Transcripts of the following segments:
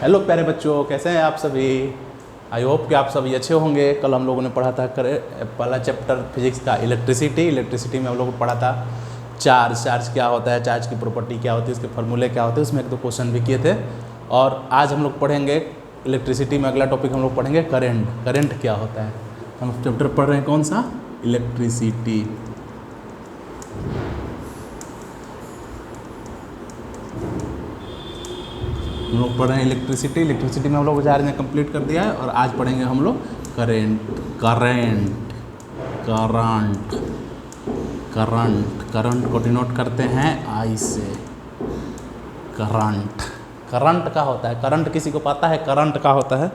Hello प्यारे बच्चों, कैसे हैं आप सभी। आई होप कि आप सभी अच्छे होंगे। कल हम लोगों ने पढ़ा था पहला चैप्टर फिजिक्स का इलेक्ट्रिसिटी में हम लोगों को पढ़ा था चार्ज क्या होता है, चार्ज की प्रॉपर्टी क्या होती है, उसके फार्मूले क्या होते हैं, उसमें एक दो क्वेश्चन भी किए थे। और आज हम लोग पढ़ेंगे इलेक्ट्रिसिटी में, अगला टॉपिक हम लोग पढ़ेंगे करेंट क्या होता है। हम चैप्टर पढ़ रहे हैं कौन सा, इलेक्ट्रिसिटी। हम लोग पढ़ रहे हैं इलेक्ट्रिसिटी में हम लोग 4 ने कंप्लीट कर दिया है। और आज पढ़ेंगे हम लोग करंट को डिनोट करते हैं आई से। करंट का होता है, करंट किसी को पता है करंट का होता है?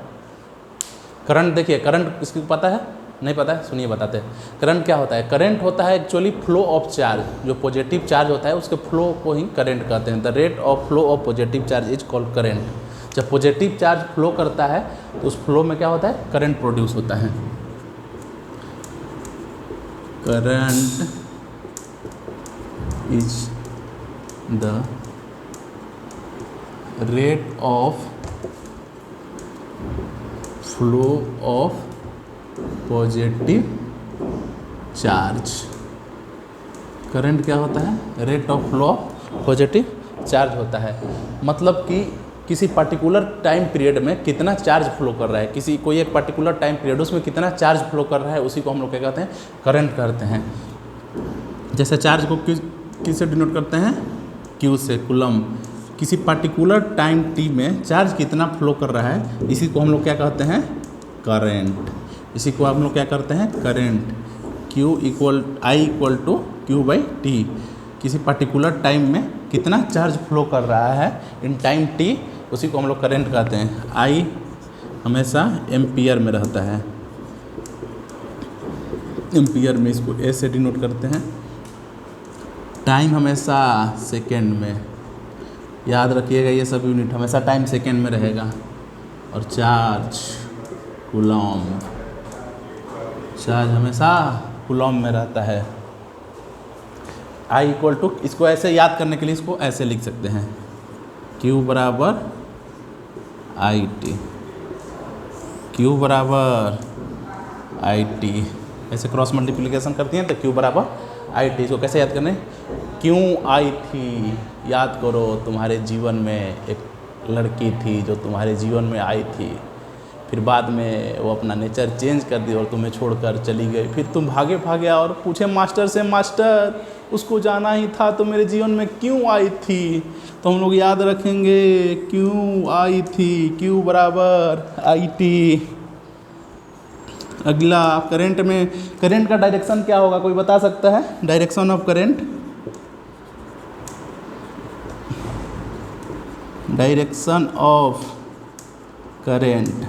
करंट देखिए, करंट किसी को पता है? नहीं पता है, सुनिए बताते हैं। करंट क्या होता है? करंट होता है एक्चुअली फ्लो ऑफ चार्ज, जो पॉजिटिव चार्ज होता है उसके फ्लो को ही करंट कहते हैं। The rate of flow of positive charge is called current. जब पॉजिटिव चार्ज फ्लो करता है तो उस फ्लो में क्या होता है, करंट प्रोड्यूस होता है। Current is the rate of flow of positive charge. Current क्या होता है? Rate of flow of positive charge होता है। मतलब कि किसी पर्टिकुलर टाइम पीरियड में कितना चार्ज फ्लो कर रहा है, कोई एक पर्टिकुलर टाइम पीरियड उसमें कितना चार्ज फ्लो कर रहा है, उसी को हम लोग क्या कहते हैं, करंट करते हैं। जैसे चार्ज को किस से डिनोट करते हैं? क्यू से, कूलम। किसी पर्टिकुलर टाइम टी में चार्ज कितना फ्लो कर रहा है, इसी को हम लोग क्या कहते हैं, करेंट। इसी को हम लोग क्या करते हैं, current. I equal to Q/T। किसी पर्टिकुलर टाइम में कितना चार्ज फ्लो कर रहा है इन टाइम T, उसी को हम लोग करेंट कहते हैं। I हमेशा एम्पियर में रहता है, एम्पियर में इसको A से डिनोट करते हैं। टाइम हमेशा सेकेंड में, याद रखिएगा ये सब यूनिट हमेशा टाइम सेकेंड में रहेगा। और चार्ज कूलम, चार्ज हमेशा कूलम में रहता है। I इक्वल टू, इसको ऐसे याद करने के लिए इसको ऐसे लिख सकते हैं, Q बराबर IT, Q बराबर IT। ऐसे क्रॉस मल्टीप्लिकेशन करती हैं तो Q बराबर IT। इसको कैसे याद करने, क्यों आई थी, याद करो तुम्हारे जीवन में एक लड़की थी जो तुम्हारे जीवन में आई थी, फिर बाद में वो अपना नेचर चेंज कर दी और तुम्हें छोड़कर चली गई। फिर तुम भागे और पूछे मास्टर से, मास्टर उसको जाना ही था तो मेरे जीवन में क्यों आई थी? तो हम लोग याद रखेंगे क्यों आई थी, क्यू बराबर IT। अगला करंट में, करंट का डायरेक्शन क्या होगा, कोई बता सकता है? Direction of current, direction of current,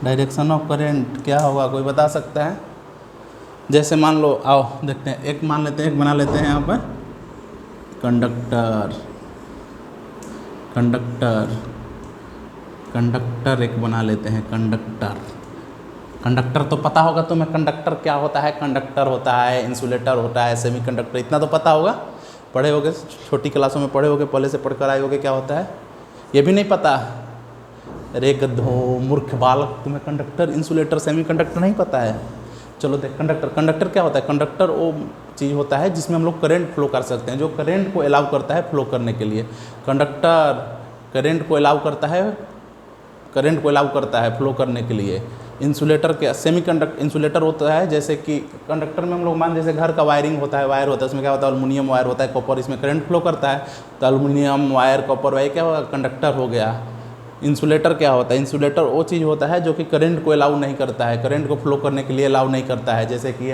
direction of current क्या होगा, कोई बता सकता है? जैसे मान लो, आओ देखते हैं, एक मान लेते हैं, एक बना लेते हैं यहाँ पर कंडक्टर एक बना लेते हैं, कंडक्टर तो पता होगा तुम्हें, कंडक्टर क्या होता है? कंडक्टर होता है, इंसुलेटर होता है, सेमीकंडक्टर, इतना तो पता होगा, पढ़े होगे, छोटी क्लासों में पढ़े होगे, पहले से पढ़कर आए होगे क्या होता है। ये भी नहीं पता? अरे गधो, मूर्ख बालक, तुम्हें कंडक्टर, इंसुलेटर, सेमीकंडक्टर नहीं पता है। चलो देख, कंडक्टर क्या होता है? कंडक्टर वो चीज़ होता है जिसमें हम लोग करंट फ्लो कर सकते हैं, जो करंट को अलाउ करता है फ्लो करने के लिए। कंडक्टर करंट को अलाउ करता है फ्लो करने के लिए। इंसुलेटर क्या, इंसुलेटर होता है, जैसे कि कंडक्टर में हम लोग मान, जैसे घर का वायरिंग होता है, वायर होता है, उसमें क्या होता है, एल्युमिनियम वायर होता है, कॉपर, इसमें करंट फ्लो करता है, तो एल्युमिनियम वायर, कॉपर वायर क्या होगा, कंडक्टर हो गया। इंसुलेटर क्या होता है? इंसुलेटर वो चीज़ होता है जो कि करंट को अलाउ नहीं करता है, करंट को फ्लो करने के लिए अलाउ नहीं करता है। जैसे कि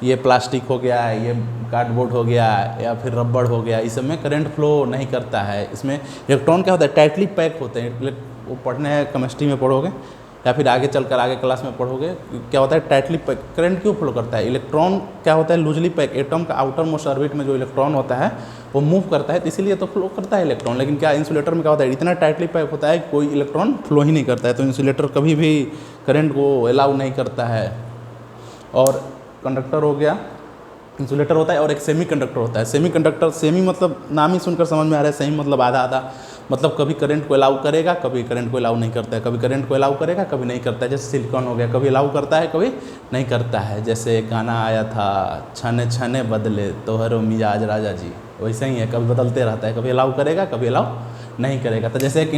ये प्लास्टिक हो गया, ये कार्डबोर्ड हो गया, या फिर रबड़ हो गया, इस सब में करंट फ्लो नहीं करता है। इसमें इलेक्ट्रॉन क्या होता है, टाइटली पैक होते हैं। वो पढ़ने हैं, केमिस्ट्री में पढ़ोगे या फिर आगे चलकर आगे क्लास में पढ़ोगे, क्या होता है टाइटली पैक। करंट क्यों फ्लो करता है? इलेक्ट्रॉन क्या होता है, लूजली पैक। एटम का आउटर मोस्ट ऑर्बिट में जो इलेक्ट्रॉन होता है वो मूव करता है, तो इसीलिए तो फ्लो करता है इलेक्ट्रॉन। लेकिन क्या इंसुलेटर में क्या होता है, इतना टाइटली पैक होता है कोई इलेक्ट्रॉन फ्लो ही नहीं करता है, तो इंसुलेटर कभी भी करंट को अलाउ नहीं करता है। और कंडक्टर हो गया, इंसुलेटर होता है, और एक सेमी कंडक्टर होता है। सेमी कंडक्टर, सेमी मतलब नाम ही सुनकर समझ में आ रहा है, सेमी मतलब आधा आधा, मतलब कभी करंट को अलाउ करेगा, कभी करंट को अलाउ नहीं करता है, कभी करंट को अलाउ करेगा, कभी नहीं करता है। जैसे सिलिकॉन हो गया, कभी अलाउ करता है, कभी नहीं करता है। जैसे एक गाना आया था, छने छने बदले तोहरो मिजाज राजा जी, वैसे ही है, कभी बदलते रहता है, कभी अलाउ करेगा, कभी अलाउ नहीं करेगा। तो जैसे एक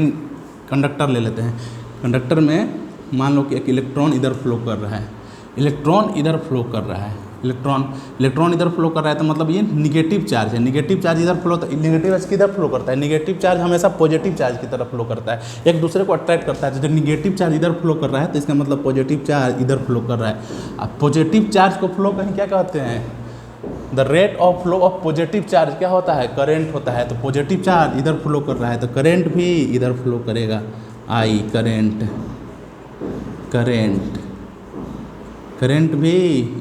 कंडक्टर ले लेते हैं, कंडक्टर में मान लो कि एक इलेक्ट्रॉन इधर फ्लो कर रहा है, इलेक्ट्रॉन इधर फ्लो कर रहा है, इलेक्ट्रॉन इधर फ्लो कर रहा है, तो मतलब ये निगेटिव चार्ज है। निगेटिव चार्ज इधर फ्लो, निगेटिव चार्ज किधर फ्लो करता है? निगेटिव चार्ज हमेशा पॉजिटिव चार्ज की तरफ फ्लो करता है, एक दूसरे को अट्रैक्ट करता है। तो निगेटिव चार्ज इधर फ्लो कर रहा है तो इसका मतलब पॉजिटिव चार्ज इधर फ्लो कर रहा है। अब पॉजिटिव चार्ज को फ्लो कहीं क्या कहते हैं? The rate of flow of positive charge क्या होता है? करेंट होता है। तो पॉजिटिव चार्ज इधर फ्लो कर रहा है तो करेंट भी इधर फ्लो करेगा, आई करेंट भी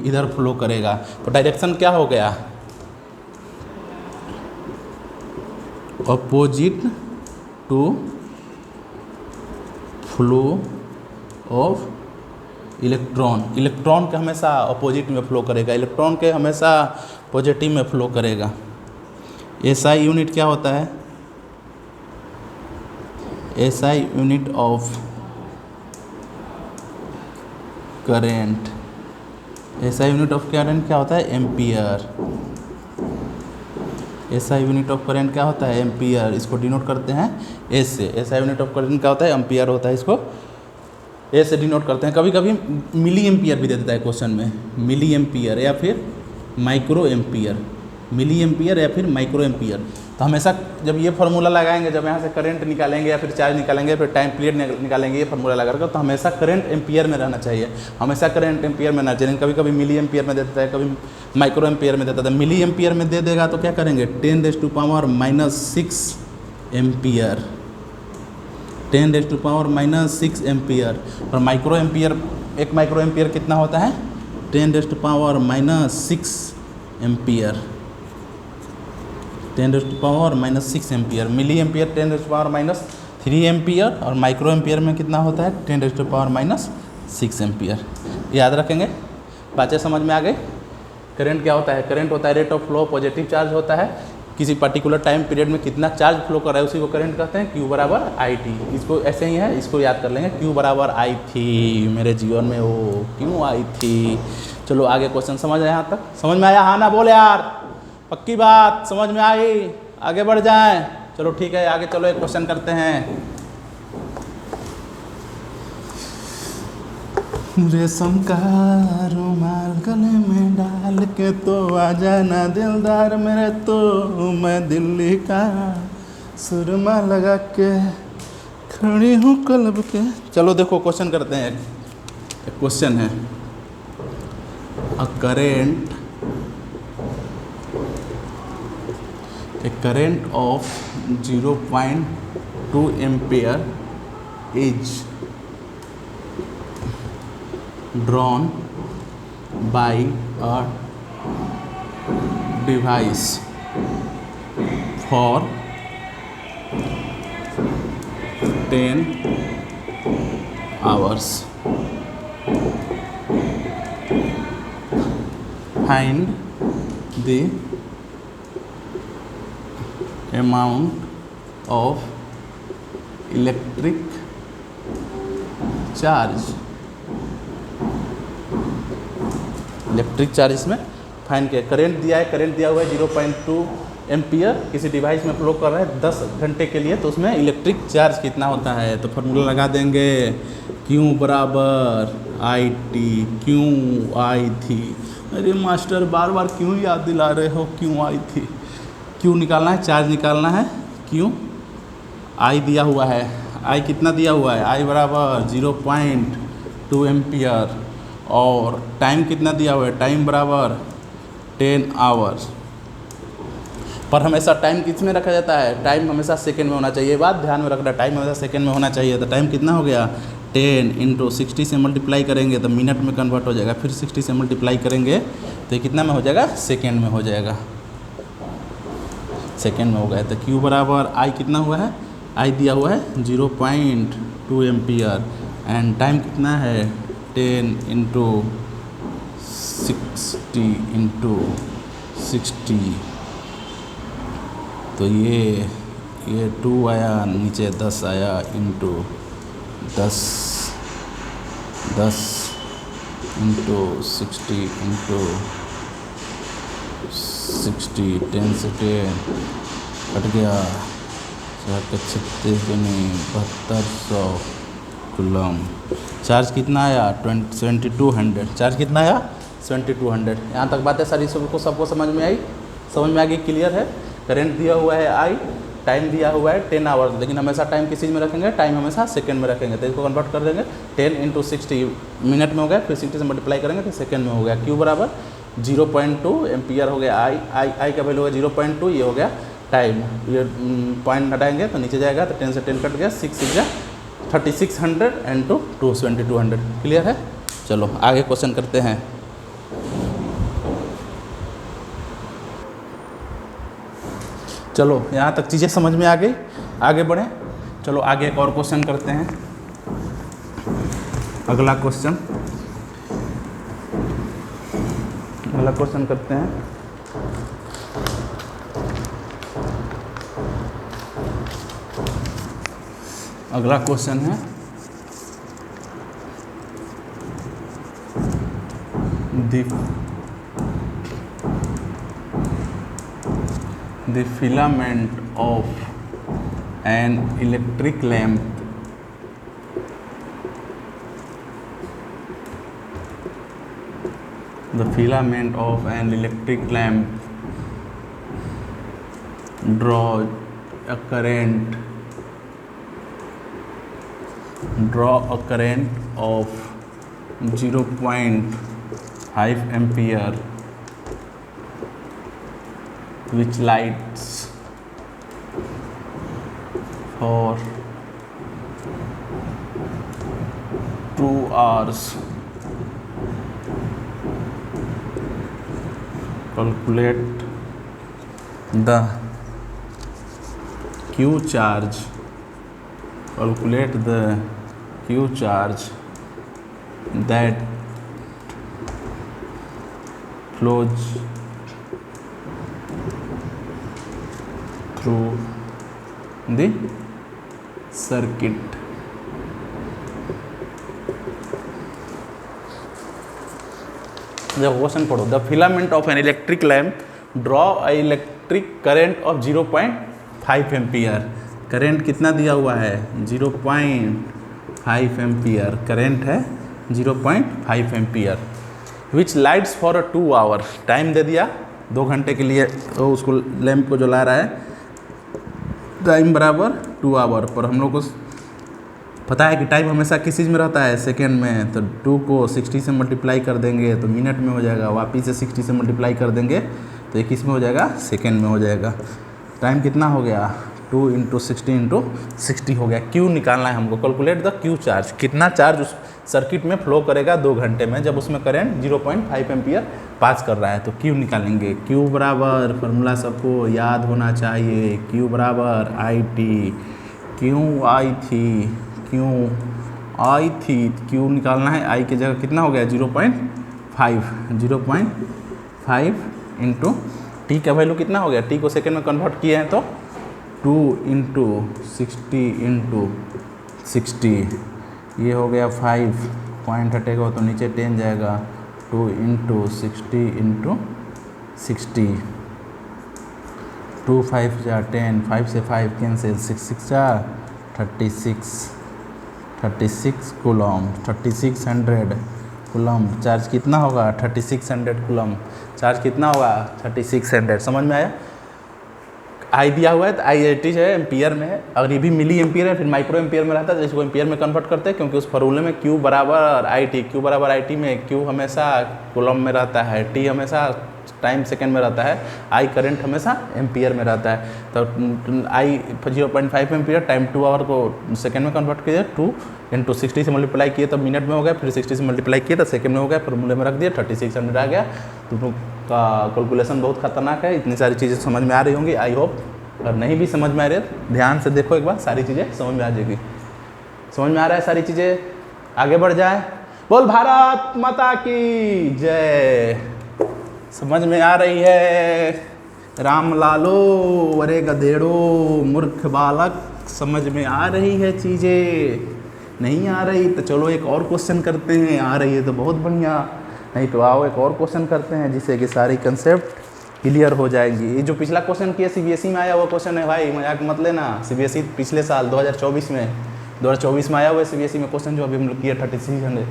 इधर फ्लो करेगा। तो डायरेक्शन क्या हो गया? Opposite to flow of electron. Electron के हमेशा अपोजिट में फ्लो करेगा, इलेक्ट्रॉन के हमेशा पॉजिटिव में फ्लो करेगा। एसआई यूनिट क्या होता है? SI unit of current, SI unit of current क्या होता है? Ampere. SI unit of current क्या होता है? एम्पियर। इसको डिनोट करते हैं ए से। एसआई यूनिट ऑफ करेंट क्या होता है? एम्पियर होता है, इसको ए से डिनोट करते हैं। कभी कभी मिली एम्पियर भी दे देता है क्वेश्चन में, मिली एम्पियर या फिर माइक्रो एम्पियर, मिली एम्पियर या फिर माइक्रो एम्पियर। तो हमेशा जब ये फार्मूला लगाएंगे, जब यहाँ से करंट निकालेंगे या फिर चार्ज निकालेंगे, फिर टाइम पीरियड निकालेंगे, ये फार्मूला लगाकर, तो हमेशा करंट एम्पियर में रहना चाहिए, हमेशा करंट एम्पियर में रहना चाहिए। कभी कभी मिली एम्पियर में देता है, कभी माइक्रो एम्पियर में देता है। मिली एम्पियर में दे देगा तो क्या करेंगे? 10⁻⁻6 एम्पियर, 10⁻⁻6 एम्पियर। और माइक्रो एम्पियर, एक माइक्रो एम्पियर कितना होता है? 10⁻⁻6 ampere, 10⁻⁻6 ampere. Milli ampere 10⁻⁻3 ampere, और माइक्रो एम्पियर में कितना होता है? 10⁻⁻6 एम्पियर। याद रखेंगे, बातें समझ में आ गई? करंट क्या होता है? करंट होता है rate of flow, positive charge होता है, किसी पर्टिकुलर टाइम पीरियड में कितना चार्ज फ्लो कर रहा है उसी को करंट कहते हैं। Q बराबर आई टी, इसको ऐसे ही है, इसको याद कर लेंगे। Q बराबर आई थी, मेरे जीवन में वो क्यों आई थी। चलो आगे क्वेश्चन समझ आया? यहाँ तक समझ में आया? हाँ ना बोल यार, पक्की बात समझ में आई? आगे बढ़ जाएं। चलो ठीक है, आगे चलो एक क्वेश्चन करते हैं। रेशम का रुमाल गले में डाल के तो आ जाना दिलदार मेरे, तो मैं दिल्ली का सुरमा लगा के खड़ी हूँ कलब के। चलो देखो क्वेश्चन करते हैं। एक क्वेश्चन है, a current of 0.2 ampere is drawn by a device for 10 hours. Find the amount of electric charge, electric charge इसमें फाइन किया। करंट दिया है, करंट दिया हुआ है 0.2 एम्पियर, किसी डिवाइस में फ्लो कर रहा है 10 घंटे के लिए, तो उसमें इलेक्ट्रिक चार्ज कितना होता है? तो फार्मूला लगा देंगे, Q बराबर आई टी। क्यों आई थी? अरे मास्टर बार बार क्यों याद दिला रहे हो? क्यों आई थी? क्यों निकालना है? चार्ज निकालना है। क्यों आई दिया हुआ है, आई कितना दिया हुआ है? आई बराबर 0.2 एम्पियर, और टाइम कितना दिया हुआ है? टाइम बराबर 10 आवर्स। पर हमेशा टाइम किस में रखा जाता है? टाइम हमेशा सेकंड में होना चाहिए, बात ध्यान में रखना, टाइम हमेशा सेकंड में होना चाहिए। तो टाइम कितना हो गया? 10 × 60 से मल्टीप्लाई करेंगे तो मिनट में कन्वर्ट हो जाएगा, फिर 60 से मल्टीप्लाई करेंगे तो ये कितना में हो जाएगा? सेकेंड में हो जाएगा, सेकेंड में हो गया। तो Q बराबर आई कितना हुआ है? आई दिया हुआ है 0.2 एम्पियर, एंड टाइम कितना है? 10 × 60 × 60, तो ये ये 2 आया, नीचे 10 आया, इंटू 10 10 इंटू 60 इंटू 60, 10 से 10 कट गया, 36 दूनी 7200 कूलम। चार्ज कितना आया 7200। चार्ज कितना आया 7200। यहाँ तक बातें सारी सबको समझ में आई, समझ में आ गई, क्लियर है। करंट दिया हुआ है आई, टाइम दिया हुआ है 10 आवर्स, लेकिन हमेशा टाइम किस चीज़ में रखेंगे, टाइम हमेशा सेकंड में रखेंगे। तो इसको कन्वर्ट कर देंगे, 10 इंटू 60 मिनट में हो गया, फिर 60 से मल्टीप्लाई करेंगे तो सेकंड में हो गया। क्यू बराबर 0.2 एम्पियर हो गया। आई का वैल्यू होगा 0.2, ये हो गया टाइम। ये पॉइंट हटाएंगे तो नीचे जाएगा, तो 10 से 10 कट गया, 6 6 3600 इंटू 2200। क्लियर है। चलो आगे क्वेश्चन करते हैं। चलो यहाँ तक चीज़ें समझ में आ गई, आगे बढ़ें। चलो आगे एक और क्वेश्चन करते हैं। अगला क्वेश्चन करते हैं। अगला क्वेश्चन है the filament of an electric lamp draws a current of 0.5 ampere, which lights for 2 hours. Calculate the Q charge. Calculate the Q charge that flows through the circuit. The question पढ़ो। The filament of an electric lamp draw a electric current of 0.5 ampere. Current कितना दिया हुआ है 0.5 ampere current है 0.5 ampere, which lights for 2 hour. Time दे दिया 2 घंटे के लिए, तो उसको लैम्प को जला रहा है, टाइम बराबर 2 आवर। पर हम लोग को पता है कि टाइम हमेशा किस चीज़ में रहता है, सेकेंड में। तो 2 को 60 से मल्टीप्लाई कर देंगे तो मिनट में हो जाएगा, वापिस से 60 से मल्टीप्लाई कर देंगे तो ये किस में हो जाएगा, सेकेंड में हो जाएगा। टाइम कितना हो गया 2 इंटू 60 हो गया। क्यू निकालना है हमको। कैलकुलेट द क्यू चार्ज, कितना चार्ज उस सर्किट में फ्लो करेगा 2 घंटे में जब उसमें करंट 0.5 एम्पियर पास कर रहा है। तो क्यू निकालेंगे। क्यू बराबर, फार्मूला सबको याद होना चाहिए, क्यू बराबर IT। क्यू निकालना है, आई की जगह कितना हो गया 0.5 इंटू टी का वैल्यू कितना हो गया, टी को सेकेंड में कन्वर्ट किए हैं तो 2 इंटू 60 ये हो गया 5, पॉइंट हटेगा तो नीचे 10 जाएगा, 2 इंटू 60 2 5 जा 10, 5 से 5 कैंसिल, 6 6 जा 36 कूलम, 3600 कूलम। चार्ज कितना होगा 3600 कूलम। चार्ज कितना होगा 3600। समझ में आया। आई दिया हुआ है तो IIT जो है एम्पियर में है, अगर ये भी मिली एम्पियर है फिर माइक्रो एम्पियर में रहता है, जिसको एम्पियर में कन्वर्ट करते हैं, क्योंकि उस फॉर्मूले में Q बराबर IT में Q हमेशा कूलम में रहता है, T हमेशा टाइम सेकेंड में रहता है, I करंट हमेशा एम्पियर में रहता है। तो I 0.5 एम्पियर टाइम 2 आवर को सेकेंड में कन्वर्ट किए, 2 इंटू 60 से मल्टीप्लाई किए तो मिनट में हो गया, फिर 60 से मल्टीप्लाई किए तो सेकेंड में हो गया, फॉर्मूले में रख दिया 3600 आ गया। तो का कैलकुलेशन बहुत खतरनाक है। इतनी सारी चीज़ें समझ में आ रही होंगी आई होप। अगर नहीं भी समझ में आ रही है ध्यान से देखो एक बार, सारी चीज़ें समझ में आ जाएगी। समझ में आ रहा है सारी चीज़ें, आगे बढ़ जाए। बोल भारत माता की जय। समझ में आ रही है राम लालो, अरे गधेड़ो, मूर्ख बालक, समझ में आ रही है चीज़ें? नहीं आ रही तो चलो एक और क्वेश्चन करते हैं, आ रही है तो बहुत बढ़िया, नहीं तो आओ एक और क्वेश्चन करते हैं जिससे कि सारी कंसेप्ट क्लियर हो जाएंगी। ये जो पिछला क्वेश्चन किया सीबीएसई में आया हुआ क्वेश्चन है भाई, मजाक मत लेना। सीबीएसई पिछले साल 2024 में आया हुआ है सीबीएसई में क्वेश्चन, जो अभी हम लोग किया 3600,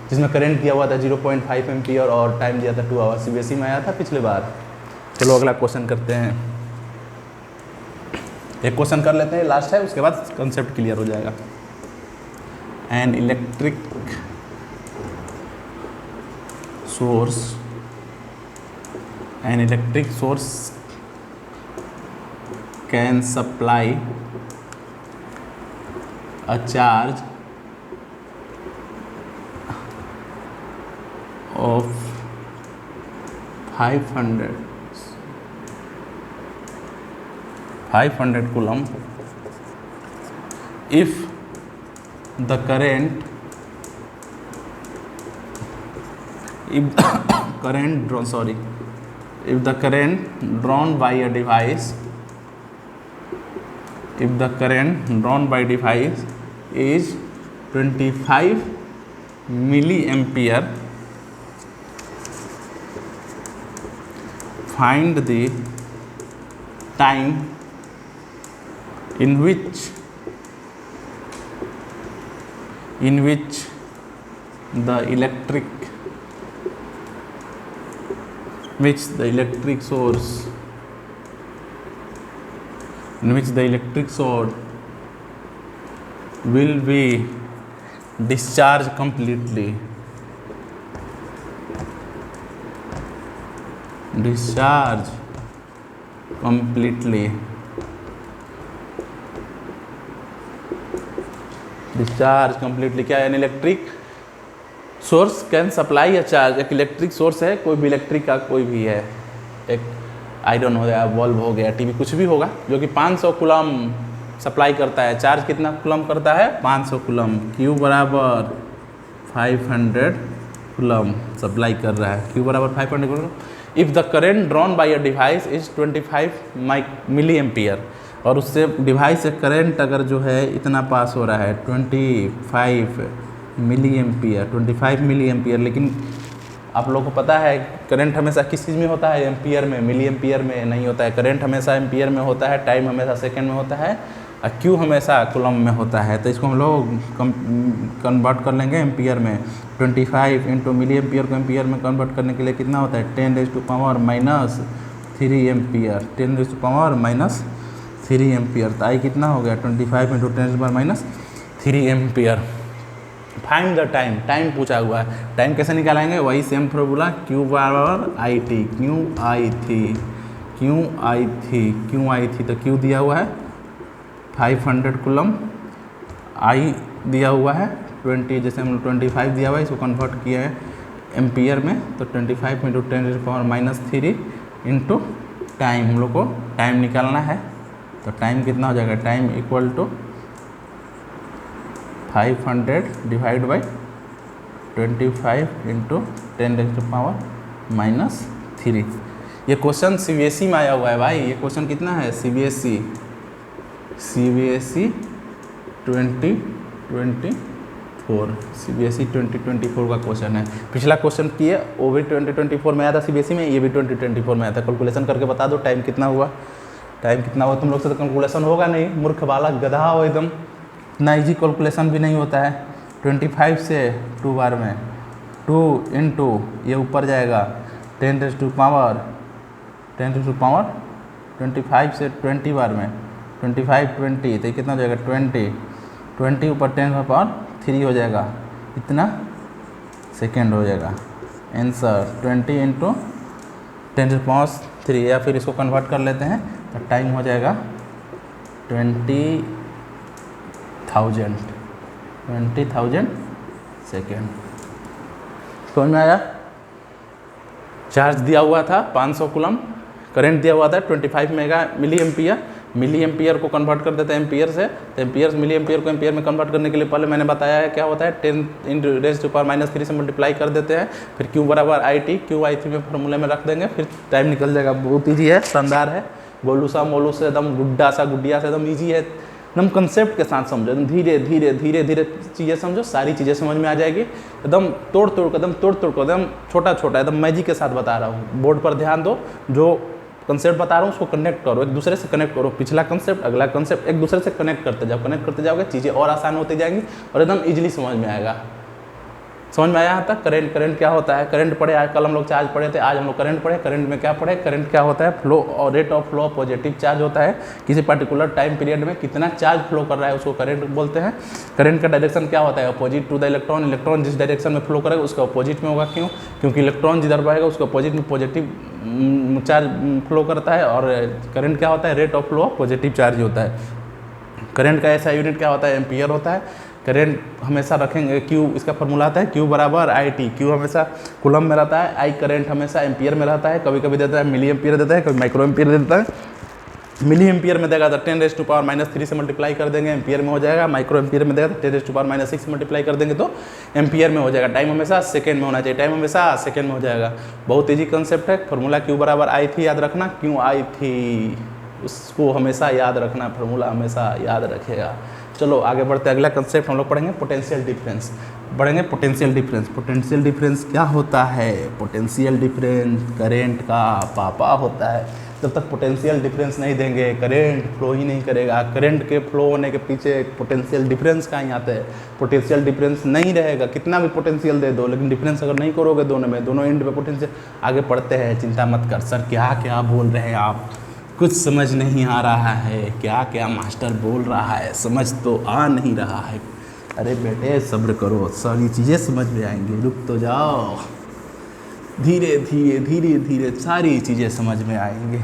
जिसमें करंट दिया हुआ था 0.5 एम्पियर और टाइम दिया था 2 आवर। सीबीएसई में आया था पिछले बार। चलो अगला क्वेश्चन करते हैं, एक क्वेश्चन कर लेते हैं, लास्ट है, उसके बाद कंसेप्ट क्लियर हो जाएगा। An electric source can supply a charge of 500 coulomb if the current drawn by a device is 25 milliampere, find the time in which the electric source will be discharged completely. क्या है? Electric source can supply या charge, एक electric source है, कोई भी electric का कोई भी है, एक आई डोंट नो बल्ब हो गया, टीवी, कुछ भी होगा, जो कि 500 कूलम सप्लाई करता है। चार्ज कितना कूलम करता है? 500 कूलम। Q बराबर 500 कूलम सप्लाई कर रहा है। Q बराबर 500 coulomb. If the current drawn by a device is 25 milli ampere, और उससे डिवाइस से करंट अगर जो है इतना पास हो रहा है 25 मिली एम्पियर, लेकिन आप लोगों को पता है करंट हमेशा किस चीज़ में होता है? एम्पियर में, मिली एम्पियर में नहीं होता है। करंट हमेशा एम्पियर में होता है, टाइम हमेशा सेकंड में होता है, और क्यू हमेशा कूलम में होता है। तो इसको हम लोग कन्वर्ट कर लेंगे एम्पियर में। 25 इंटू मिली एम्पियर को एम्पियर में कन्वर्ट करने के लिए कितना होता है? 10⁻³ 3 एम्पियर। तो आई कितना हो गया? 25 into 10⁻³ ampere. Find the time पूछा हुआ है। टाइम कैसे निकालेंगे? वही सेम फॉर्मूला, Q बराबर आई टी। तो Q दिया हुआ है 500 कूलम, I दिया हुआ है 20, जैसे हम 25 दिया हुआ है, इसको कन्वर्ट किया है एम्पियर में, तो 25 इंटू 10⁻³ इंटू टाइम, हम लोग को टाइम निकालना है। तो टाइम कितना हो जाएगा? Time equal to 500 divide by 25 into 10⁻³ ये क्वेश्चन सीबीएसई में आया हुआ है भाई। ये क्वेश्चन कितना है? सीबीएसई 2024 का क्वेश्चन है। पिछला क्वेश्चन किए वो भी 2024 में आया था सीबीएसई में, ये भी 2024 में आया था। कैलकुलेशन करके बता दो टाइम कितना हुआ। तुम लोग से तो कैलकुलेशन होगा नहीं, मूर्ख बालक, गधा हो एकदम, इतना ईजी कैलकुलेशन भी नहीं होता है। 25 से 2 बार में 2 इंटू ये ऊपर जाएगा 10⁻, 25 से 20 बार में 25 20, तो कितना हो जाएगा? 20 ऊपर 10⁻³ हो जाएगा, इतना सेकेंड हो जाएगा आंसर। 20 इंटू 10⁻³ या फिर इसको कन्वर्ट कर लेते हैं तो टाइम हो जाएगा 20,000 सेकेंड। समझ में आया? चार्ज दिया हुआ था 500 कूलम, करंट दिया हुआ था 25 मिली एम्पियर, मिली एम्पियर को कन्वर्ट कर देते हैं एम्पियर से, तो एम्पियर मिली एम्पियर को एम्पियर में कन्वर्ट करने के लिए पहले मैंने बताया है क्या होता है 10⁻³ से मल्टीप्लाई कर देते हैं, फिर Q बराबर IT, QI3 में फॉर्मूले में रख देंगे, फिर टाइम निकल जाएगा। बहुत ईजी है, शानदार है, गोलू सा मोलू से एकदम गुड्डा सा गुड्डिया से एकदम ईजी है, एकदम कंसेप्ट के साथ समझो, एकदम धीरे धीरे धीरे धीरे चीज़ें समझो, सारी चीज़ें समझ में आ जाएगी। एकदम तोड़ तोड़ कर एकदम छोटा छोटा एकदम मैजिक के साथ बता रहा हूँ। बोर्ड पर ध्यान दो, जो कंसेप्ट बता रहा हूँ उसको कनेक्ट करो, एक दूसरे से कनेक्ट करो, पिछला कंसेप्ट अगला कंसेप्ट एक दूसरे से कनेक्ट करते जाओगे, चीज़ें और आसान होती जाएंगी और एकदम ईजिली समझ में आएगा। समझ में आया यहाँ तक? करंट क्या होता है? करंट पढ़े आज, कल हम लोग चार्ज पढ़े थे, आज हम लोग करंट पढ़े। करंट में क्या पढ़े? करंट क्या होता है? फ्लो और rate of flow positive charge होता है, किसी पर्टिकुलर टाइम पीरियड में कितना चार्ज फ्लो कर रहा है उसको करंट बोलते हैं। करंट का डायरेक्शन क्या होता है? Opposite to the electron, electron जिस डायरेक्शन में फ्लो करेगा उसका अपोजिट में होगा। क्यों? क्योंकि इलेक्ट्रॉन जिधर बढ़ेगा उसका अपोजिट में पॉजिटिव चार्ज फ्लो करता है। और करंट क्या होता है? Rate of flow positive charge होता है। करंट का ऐसा यूनिट क्या होता है? एम्पियर होता है। करंट हमेशा रखेंगे Q, इसका फॉर्मूला आता है Q बराबर IT। Q हमेशा कूलम में रहता है, I करंट हमेशा एम्पियर में रहता है, कभी कभी देता है मिली एम्पियर देता है, कभी माइक्रो एम्पियर देता है। मिली एम्पियर में देगा तो 10⁻³ से मल्टीप्लाई कर देंगे, एम्पियर में हो जाएगा। माइक्रो एम्पियर में देगा तो 10⁻6 से मल्टीप्लाई कर देंगे तो एम्पियर में हो जाएगा। टाइम हमेशा सेकेंड में होना चाहिए, टाइम हमेशा सेकेंड में हो जाएगा। बहुत ईजी कंसेप्ट है। फॉर्मूला Q बराबर I थी, याद रखना, क्यों आई थी उसको हमेशा याद रखना, फार्मूला हमेशा याद रखेगा। चलो आगे बढ़ते हैं, अगला कंसेप्ट हम लोग पढ़ेंगे पोटेंशियल डिफरेंस। पढ़ेंगे पोटेंशियल डिफरेंस। पोटेंशियल डिफरेंस क्या होता है? पोटेंशियल डिफरेंस करंट का पापा होता है। जब तक पोटेंशियल डिफरेंस नहीं देंगे करंट फ्लो ही नहीं करेगा। करंट के फ्लो होने के पीछे पोटेंशियल डिफरेंस कहाँ आता है? पोटेंशियल डिफरेंस नहीं रहेगा, कितना भी पोटेंशियल दे दो, लेकिन डिफरेंस अगर नहीं करोगे दोनों में, दोनों एंड पे पोटेंशियल। आगे पढ़ते हैं, चिंता मत कर। सर क्या क्या बोल रहे हैं आप? कुछ समझ नहीं आ रहा है, क्या क्या मास्टर बोल रहा है, समझ तो आ नहीं रहा है। अरे बेटे सब्र करो, सारी चीज़ें समझ में आएंगी, रुक तो जाओ, धीरे धीरे धीरे धीरे सारी चीज़ें समझ में आएंगी।